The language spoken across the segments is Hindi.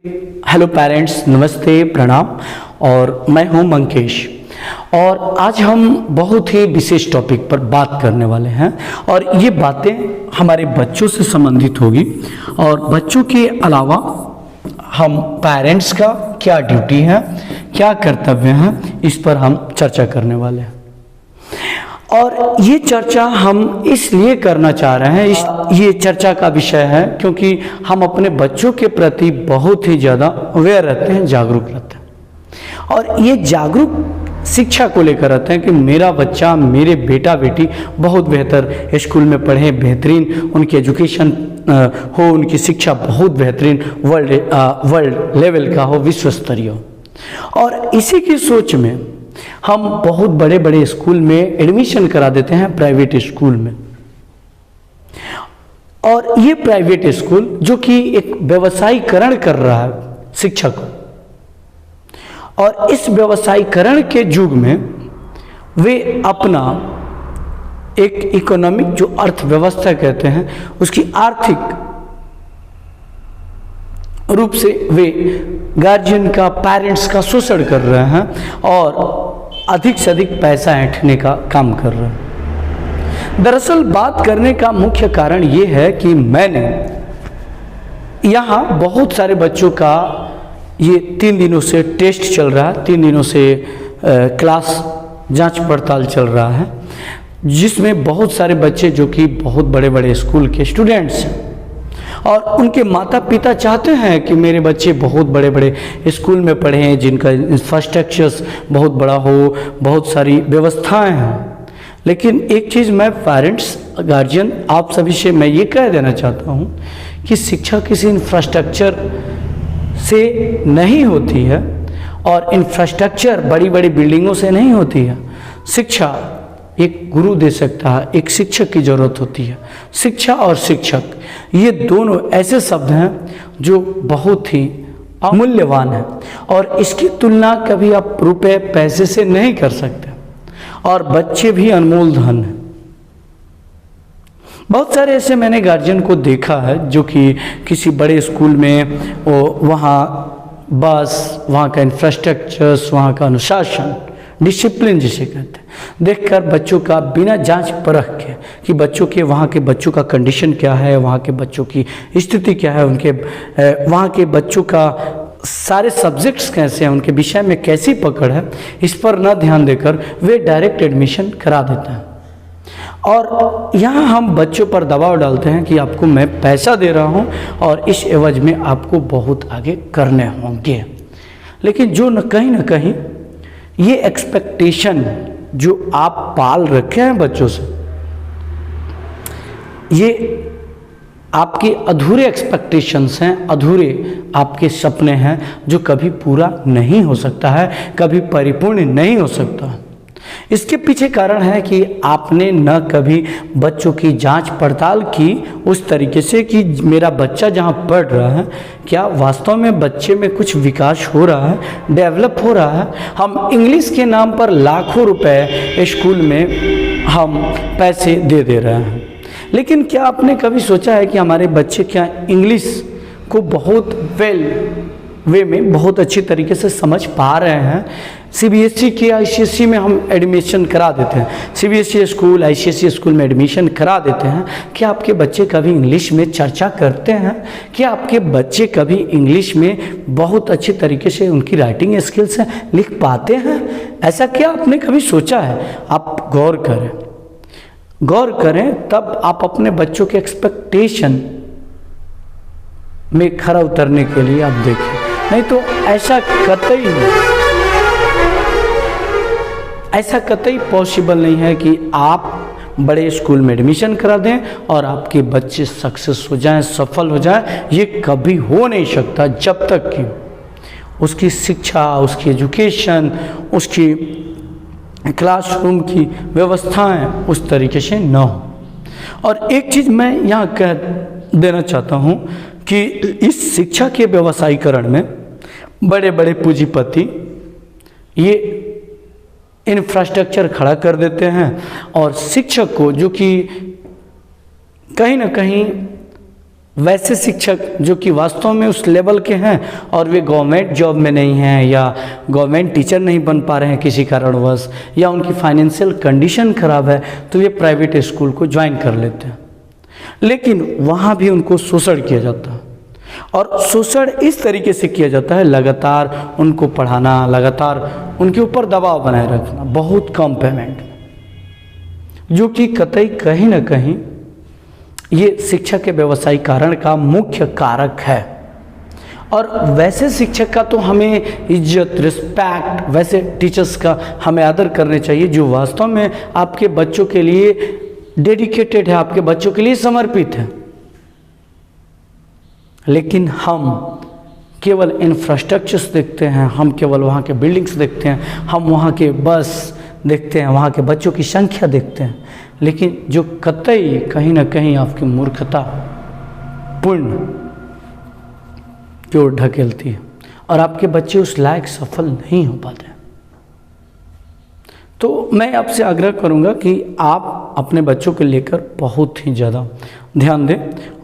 हेलो पेरेंट्स, नमस्ते, प्रणाम। और मैं हूं मंकेश और आज हम बहुत ही विशेष टॉपिक पर बात करने वाले हैं और ये बातें हमारे बच्चों से संबंधित होगी। और बच्चों के अलावा हम पेरेंट्स का क्या ड्यूटी है, क्या कर्तव्य हैं, इस पर हम चर्चा करने वाले हैं। और ये चर्चा हम इसलिए करना चाह रहे हैं, ये चर्चा का विषय है क्योंकि हम अपने बच्चों के प्रति बहुत ही ज़्यादा अवेयर रहते हैं, जागरूक रहते हैं। और ये जागरूक शिक्षा को लेकर रहते हैं कि मेरा बच्चा, मेरे बेटा बेटी बहुत बेहतर स्कूल में पढ़े, बेहतरीन उनकी एजुकेशन हो, उनकी शिक्षा बहुत बेहतरीन वर्ल्ड लेवल का हो, विश्व स्तरीय हो। और इसी की सोच में हम बहुत बड़े बड़े स्कूल में एडमिशन करा देते हैं, प्राइवेट स्कूल में। और ये प्राइवेट स्कूल जो कि एक व्यवसायीकरण कर रहा है शिक्षा को, और इस व्यवसायीकरण के युग में वे अपना एक इकोनॉमिक जो अर्थव्यवस्था कहते हैं, उसकी आर्थिक रूप से वे गार्जियन का, पेरेंट्स का शोषण कर रहे हैं और अधिक से अधिक पैसा ऐंठने का काम कर रहे हैं। दरअसल बात करने का मुख्य कारण ये है कि मैंने यहाँ बहुत सारे बच्चों का ये 3 दिनों से टेस्ट चल रहा है, 3 दिनों से क्लास जांच पड़ताल चल रहा है, जिसमें बहुत सारे बच्चे जो कि बहुत बड़े बड़े स्कूल के स्टूडेंट्स हैं और उनके माता पिता चाहते हैं कि मेरे बच्चे बहुत बड़े बड़े स्कूल में पढ़ें, जिनका इंफ्रास्ट्रक्चर बहुत बड़ा हो, बहुत सारी व्यवस्थाएं हैं। लेकिन एक चीज़ मैं पेरेंट्स, गार्जियन, आप सभी से मैं ये कह देना चाहता हूँ कि शिक्षा किसी इंफ्रास्ट्रक्चर से नहीं होती है और इंफ्रास्ट्रक्चर बड़ी बड़ी बिल्डिंगों से नहीं होती है। शिक्षा एक गुरु दे सकता है, एक शिक्षक की जरूरत होती है। शिक्षा और शिक्षक ये दोनों ऐसे शब्द हैं जो बहुत ही अमूल्यवान हैं और इसकी तुलना कभी आप रुपए पैसे से नहीं कर सकते। और बच्चे भी अनमोल धन हैं। बहुत सारे ऐसे मैंने गार्जियन को देखा है जो कि किसी बड़े स्कूल में वहाँ बस, वहाँ का इंफ्रास्ट्रक्चर, वहाँ का अनुशासन, डिसिप्लिन जिसे कहते हैं, देखकर बच्चों का बिना जांच परख के कि बच्चों के, वहाँ के बच्चों का कंडीशन क्या है, वहाँ के बच्चों की स्थिति क्या है, उनके वहाँ के बच्चों का सारे सब्जेक्ट्स कैसे हैं, उनके विषय में कैसी पकड़ है, इस पर न ध्यान देकर वे डायरेक्ट एडमिशन करा देते हैं। और यहाँ हम बच्चों पर दबाव डालते हैं कि आपको मैं पैसा दे रहा हूँ और इस एवज में आपको बहुत आगे करने होंगे। लेकिन जो कहीं ना कहीं ये एक्सपेक्टेशन जो आप पाल रखे हैं बच्चों से, ये आपके अधूरे एक्सपेक्टेशंस हैं, अधूरे आपके सपने हैं जो कभी पूरा नहीं हो सकता है, कभी परिपूर्ण नहीं हो सकता। इसके पीछे कारण है कि आपने न कभी बच्चों की जांच पड़ताल की उस तरीके से कि मेरा बच्चा जहां पढ़ रहा है, क्या वास्तव में बच्चे में कुछ विकास हो रहा है, डेवलप हो रहा है। हम इंग्लिश के नाम पर लाखों रुपए स्कूल में हम पैसे दे रहे हैं, लेकिन क्या आपने कभी सोचा है कि हमारे बच्चे क्या इंग्लिश को बहुत वे में बहुत अच्छी तरीके से समझ पा रहे हैं। सीबीएसई की आईसीएसई में हम एडमिशन करा देते हैं, सीबीएसई स्कूल, आईसीएसई स्कूल में एडमिशन करा देते हैं। क्या आपके बच्चे कभी इंग्लिश में चर्चा करते हैं? क्या आपके बच्चे कभी इंग्लिश में बहुत अच्छी तरीके से उनकी राइटिंग स्किल्स हैं, लिख पाते हैं? ऐसा क्या आपने कभी सोचा है? आप गौर करें, तब आप अपने बच्चों के एक्सपेक्टेशन में खरा उतरने के लिए आप देखें। नहीं तो ऐसा कतई पॉसिबल नहीं है कि आप बड़े स्कूल में एडमिशन करा दें और आपके बच्चे सक्सेस हो जाएं, सफल हो जाएं। ये कभी हो नहीं सकता जब तक कि उसकी शिक्षा, उसकी एजुकेशन, उसकी क्लासरूम की व्यवस्थाएं उस तरीके से न हो। और एक चीज़ मैं यहाँ कह देना चाहता हूँ कि इस शिक्षा के व्यवसायीकरण में बड़े बड़े पूंजीपति ये इंफ्रास्ट्रक्चर खड़ा कर देते हैं और शिक्षक को, जो कि कहीं ना कहीं वैसे शिक्षक जो कि वास्तव में उस लेवल के हैं और वे गवर्नमेंट जॉब में नहीं हैं या गवर्नमेंट टीचर नहीं बन पा रहे हैं किसी कारणवश, या उनकी फाइनेंशियल कंडीशन खराब है, तो वे प्राइवेट स्कूल को ज्वाइन कर लेते हैं। लेकिन वहाँ भी उनको शोषण किया जाता है, और शोषण इस तरीके से किया जाता है, लगातार उनको पढ़ाना, लगातार उनके ऊपर दबाव बनाए रखना, बहुत कम पेमेंट, जो कि कतई कहीं ना कहीं ये शिक्षा के व्यवसायीकरण का मुख्य कारक है। और वैसे शिक्षक का तो हमें इज्जत, रिस्पेक्ट, वैसे टीचर्स का हमें आदर करने चाहिए जो वास्तव में आपके बच्चों के लिए डेडिकेटेड है, आपके बच्चों के लिए समर्पित है। लेकिन हम केवल इंफ्रास्ट्रक्चर्स देखते हैं, हम केवल वहाँ के बिल्डिंग्स देखते हैं, हम वहाँ के बस देखते हैं, वहाँ के बच्चों की संख्या देखते हैं, लेकिन जो कतई कहीं ना कहीं आपकी मूर्खता पूर्ण की ओर ढकेलती है और आपके बच्चे उस लायक सफल नहीं हो पाते। तो मैं आपसे आग्रह करूंगा कि आप अपने बच्चों को लेकर बहुत ही ज़्यादा ध्यान दें,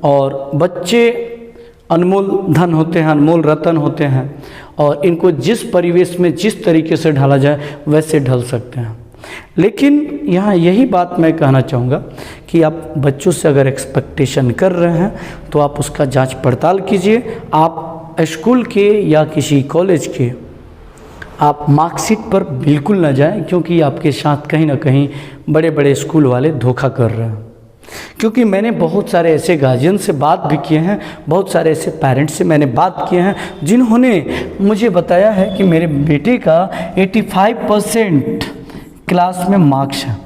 और बच्चे अनमोल धन होते हैं, अनमोल रतन होते हैं, और इनको जिस परिवेश में जिस तरीके से ढाला जाए वैसे ढल सकते हैं। लेकिन यहाँ यही बात मैं कहना चाहूँगा कि आप बच्चों से अगर एक्सपेक्टेशन कर रहे हैं तो आप उसका जांच पड़ताल कीजिए। आप स्कूल के या किसी कॉलेज के आप मार्कशीट पर बिल्कुल ना जाएं, क्योंकि आपके साथ कहीं ना कहीं बड़े बड़े स्कूल वाले धोखा कर रहे हैं। क्योंकि मैंने बहुत सारे ऐसे गार्जियन से बात भी किए हैं, बहुत सारे ऐसे पेरेंट्स से मैंने बात किए हैं जिन्होंने मुझे बताया है कि मेरे बेटे का 85% क्लास में मार्क्स है,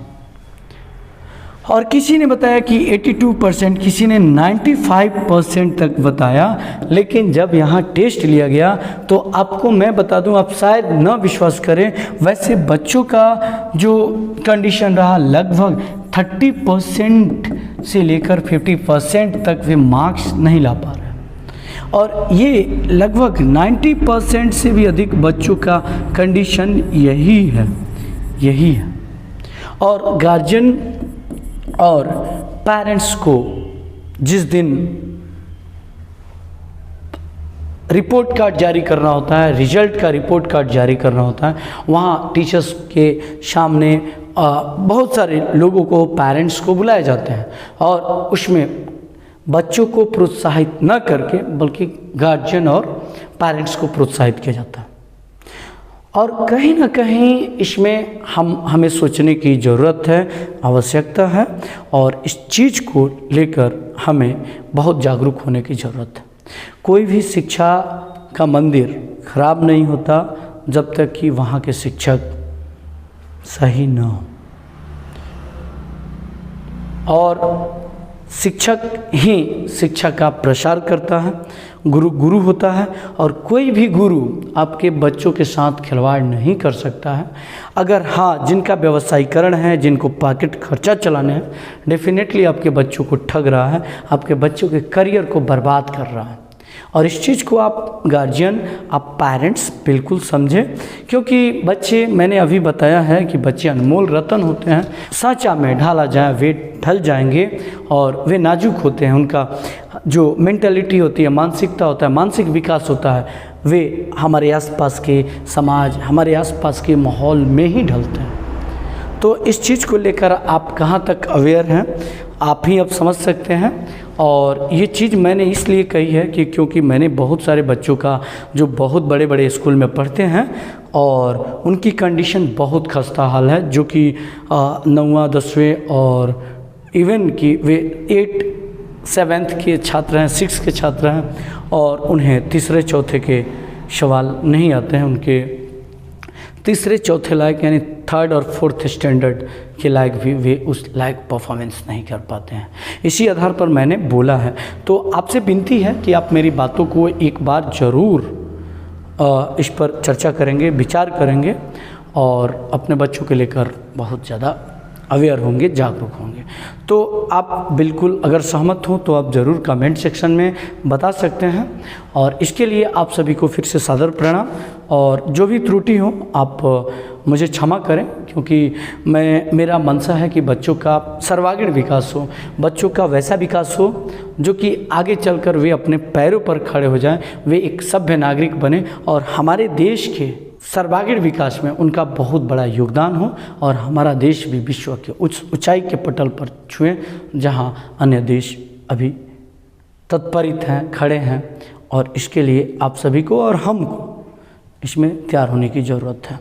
और किसी ने बताया कि 82%, किसी ने 95% तक बताया। लेकिन जब यहाँ टेस्ट लिया गया तो आपको मैं बता दूं, आप शायद न विश्वास करें, वैसे बच्चों का जो कंडीशन रहा लगभग 30% से लेकर 50% तक वे मार्क्स नहीं ला पा रहे, और ये लगभग 90% से भी अधिक बच्चों का कंडीशन यही है। और गार्जियन और पेरेंट्स को जिस दिन रिपोर्ट कार्ड जारी करना होता है, रिजल्ट का रिपोर्ट कार्ड जारी करना होता है, वहाँ टीचर्स के सामने बहुत सारे लोगों को, पेरेंट्स को बुलाए जाते हैं, और उसमें बच्चों को प्रोत्साहित न करके बल्कि गार्जियन और पेरेंट्स को प्रोत्साहित किया जाता है। और कहीं ना कहीं इसमें हमें सोचने की ज़रूरत है, आवश्यकता है, और इस चीज़ को लेकर हमें बहुत जागरूक होने की ज़रूरत है। कोई भी शिक्षा का मंदिर खराब नहीं होता जब तक कि वहाँ के शिक्षक सही न हो, और शिक्षक ही शिक्षा का प्रसार करता है, गुरु होता है, और कोई भी गुरु आपके बच्चों के साथ खिलवाड़ नहीं कर सकता है। अगर हाँ, जिनका व्यवसायीकरण है, जिनको पॉकेट खर्चा चलाने हैं, डेफिनेटली आपके बच्चों को ठग रहा है, आपके बच्चों के करियर को बर्बाद कर रहा है। और इस चीज़ को आप गार्जियन, आप पेरेंट्स बिल्कुल समझें, क्योंकि बच्चे, मैंने अभी बताया है कि बच्चे अनमोल रतन होते हैं, सांचा में ढाला जाए वे ढल जाएंगे, और वे नाजुक होते हैं, उनका जो मेंटालिटी होती है, मानसिकता होता है, मानसिक विकास होता है, वे हमारे आसपास के समाज, हमारे आसपास के माहौल में ही ढलते हैं। तो इस चीज़ को लेकर आप कहाँ तक अवेयर हैं, आप ही अब समझ सकते हैं। और ये चीज़ मैंने इसलिए कही है कि क्योंकि मैंने बहुत सारे बच्चों का जो बहुत बड़े बड़े स्कूल में पढ़ते हैं और उनकी कंडीशन बहुत खस्ता हाल है, जो कि 9वां 10वें और इवन कि वे 8 7th के छात्र हैं, 6 के छात्र हैं, और उन्हें तीसरे चौथे के सवाल नहीं आते हैं, उनके तीसरे चौथे लायक यानी 3rd और 4th स्टैंडर्ड के लायक भी वे उस लायक परफॉर्मेंस नहीं कर पाते हैं। इसी आधार पर मैंने बोला है। तो आपसे विनती है कि आप मेरी बातों को एक बार ज़रूर इस पर चर्चा करेंगे, विचार करेंगे, और अपने बच्चों के लेकर बहुत ज़्यादा अवेयर होंगे, जागरूक होंगे। तो आप बिल्कुल अगर सहमत हो तो आप ज़रूर कमेंट सेक्शन में बता सकते हैं। और इसके लिए आप सभी को फिर से सादर प्रणाम। और जो भी त्रुटि हो आप मुझे क्षमा करें, क्योंकि मेरा मनसा है कि बच्चों का सर्वांगीण विकास हो, बच्चों का वैसा विकास हो जो कि आगे चलकर वे अपने पैरों पर खड़े हो जाएं, वे एक सभ्य नागरिक बने और हमारे देश के सर्वांगीण विकास में उनका बहुत बड़ा योगदान हो और हमारा देश भी विश्व के ऊंचाई के पटल पर छुए, जहां अन्य देश अभी तत्परित हैं, खड़े हैं। और इसके लिए आप सभी को और हमको इसमें तैयार होने की ज़रूरत है।